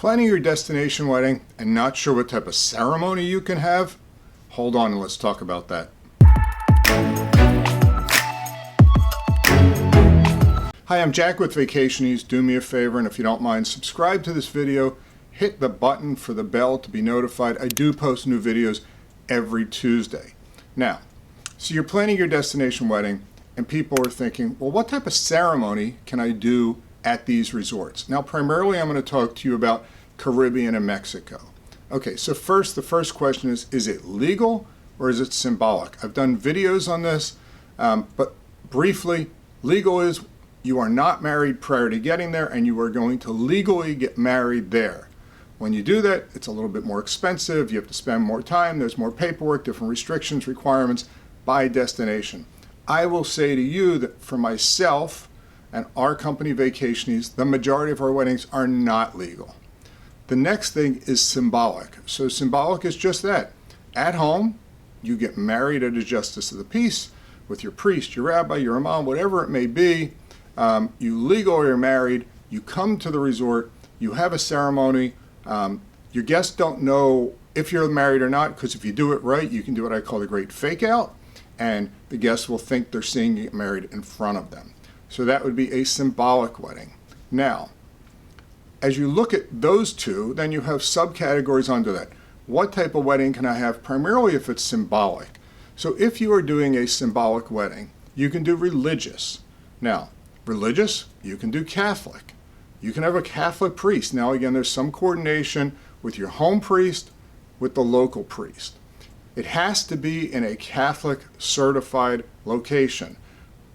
Planning your destination wedding and not sure what type of ceremony you can have? Hold on and let's talk about that. Hi, I'm Jack with Vacationies. Do me a favor, and if you don't mind, subscribe to this video. Hit the button for the bell to be notified. I do post new videos every Tuesday. Now, so you're planning your destination wedding, and people are thinking, well, what type of ceremony can I do at these resorts? Now, primarily, I'm going to talk to you about Caribbean and Mexico. Okay, so first, the first question is it legal or is it symbolic? I've done videos on this, but briefly, legal is you are not married prior to getting there, and you are going to legally get married there. When you do that, it's a little bit more expensive. You have to spend more time. There's more paperwork, different restrictions, requirements by destination. I will say to you that for myself and our company Vacationies, the majority of our weddings are not legal. The next thing is symbolic. So symbolic is just that. At home, you get married at a justice of the peace with your priest, your rabbi, your imam, whatever it may be. You legally are married. You come to the resort. You have a ceremony. Your guests don't know if you're married or not, because if you do it right, you can do what I call the great fake out, and the guests will think they're seeing you get married in front of them. So that would be a symbolic wedding. Now, as you look at those two, then you have subcategories under that. What type of wedding can I have? Primarily if it's symbolic. So if you are doing a symbolic wedding, you can do religious. Now, religious, you can do Catholic. You can have a Catholic priest. Now again, there's some coordination with your home priest, with the local priest. It has to be in a Catholic certified location.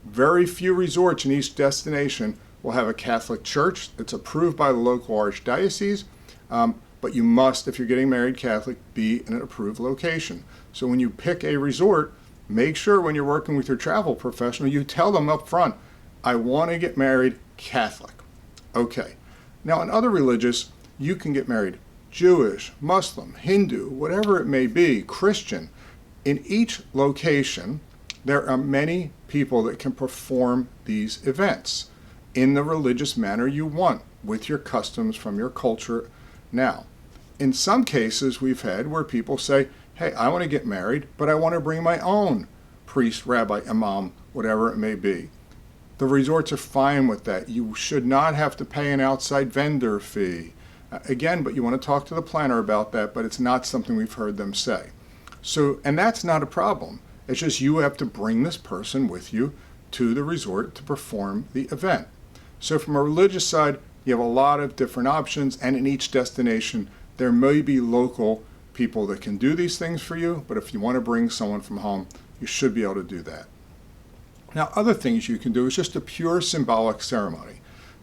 Very few resorts in each destination will have a Catholic church that's approved by the local archdiocese, but you must, if you're getting married Catholic, be in an approved location. So when you pick a resort, make sure when you're working with your travel professional, you tell them up front, I want to get married Catholic. Okay. Now in other religious, you can get married Jewish, Muslim, Hindu, whatever it may be, Christian. In each location, there are many people that can perform these events in the religious manner you want, with your customs from your culture. Now, in some cases we've had where people say, hey, I want to get married, but I want to bring my own priest, rabbi, imam, whatever it may be. The resorts are fine with that. You should not have to pay an outside vendor fee. Again, but you want to talk to the planner about that, but it's not something we've heard them say. So, and that's not a problem. It's just you have to bring this person with you to the resort to perform the event. So from a religious side, you have a lot of different options, and in each destination, there may be local people that can do these things for you, but if you want to bring someone from home, you should be able to do that. Now, other things you can do is just a pure symbolic ceremony.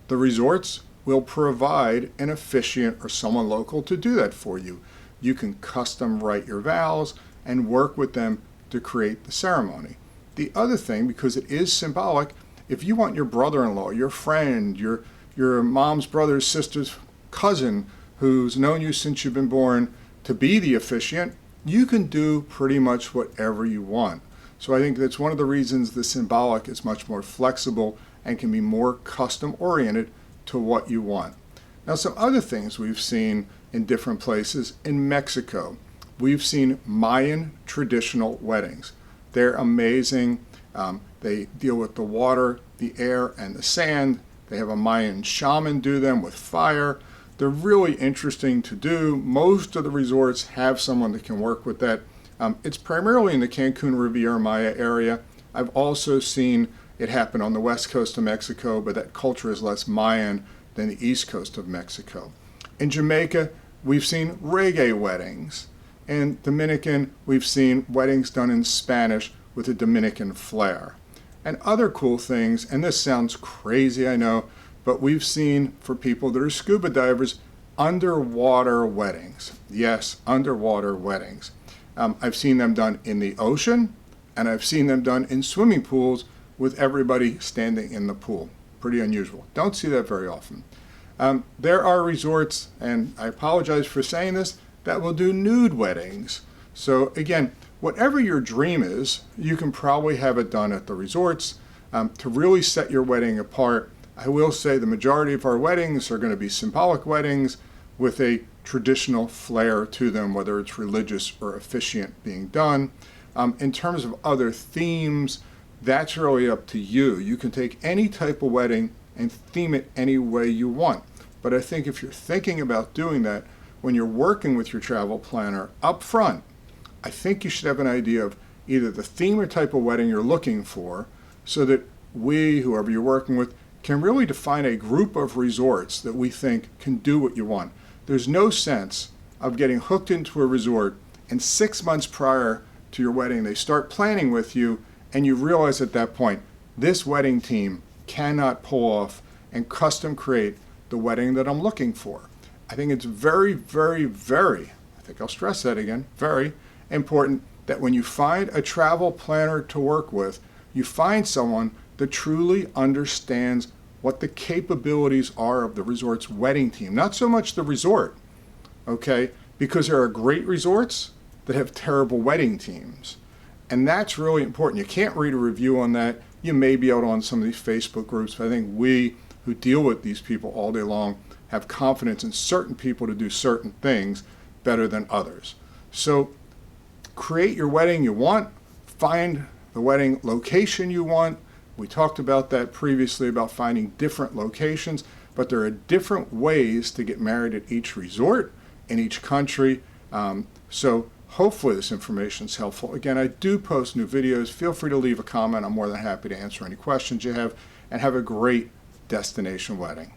The resorts will provide an officiant or someone local to do that for you. You can custom write your vows and work with them to create the ceremony. The other thing, because it is symbolic, if you want your brother-in-law, your friend, your mom's brother's sister's cousin who's known you since you've been born to be the officiant, you can do pretty much whatever you want. So I think that's one of the reasons the symbolic is much more flexible and can be more custom-oriented to what you want. Now, some other things we've seen in different places. In Mexico, we've seen Mayan traditional weddings. They're amazing. They deal with the water, the air, and the sand. They have a Mayan shaman do them with fire. They're really interesting to do. Most of the resorts have someone that can work with that. It's primarily in the Cancun Riviera Maya area. I've also seen it happen on the west coast of Mexico, but that culture is less Mayan than the east coast of Mexico. In Jamaica, we've seen reggae weddings. In Dominican, we've seen weddings done in Spanish with a Dominican flair. And other cool things, and this sounds crazy, I know, but we've seen for people that are scuba divers, underwater weddings. Yes, underwater weddings. I've seen them done in the ocean, and I've seen them done in swimming pools with everybody standing in the pool. Pretty unusual. Don't see that very often. There are resorts, and I apologize for saying this, that will do nude weddings. So again, whatever your dream is, you can probably have it done at the resorts. To really set your wedding apart, I will say the majority of our weddings are going to be symbolic weddings with a traditional flair to them, whether it's religious or officiant being done. In terms of other themes, that's really up to you. You can take any type of wedding and theme it any way you want. But I think if you're thinking about doing that, when you're working with your travel planner up front, I think you should have an idea of either the theme or type of wedding you're looking for, so that we, whoever you're working with, can really define a group of resorts that we think can do what you want. There's no sense of getting hooked into a resort and 6 months prior to your wedding, they start planning with you, and you realize at that point, this wedding team cannot pull off and custom create the wedding that I'm looking for. I think it's very, very, very, I think I'll stress that again, very important that when you find a travel planner to work with, you find someone that truly understands what the capabilities are of the resort's wedding team. Not so much the resort, okay? Because there are great resorts that have terrible wedding teams. And that's really important. You can't read a review on that. You may be out on some of these Facebook groups, but I think we who deal with these people all day long have confidence in certain people to do certain things better than others. So create your wedding you want, find the wedding location you want. We talked about that previously, about finding different locations, but there are different ways to get married at each resort in each country. So hopefully this information is helpful. Again, I do post new videos. Feel free to leave a comment. I'm more than happy to answer any questions you have, and have a great destination wedding.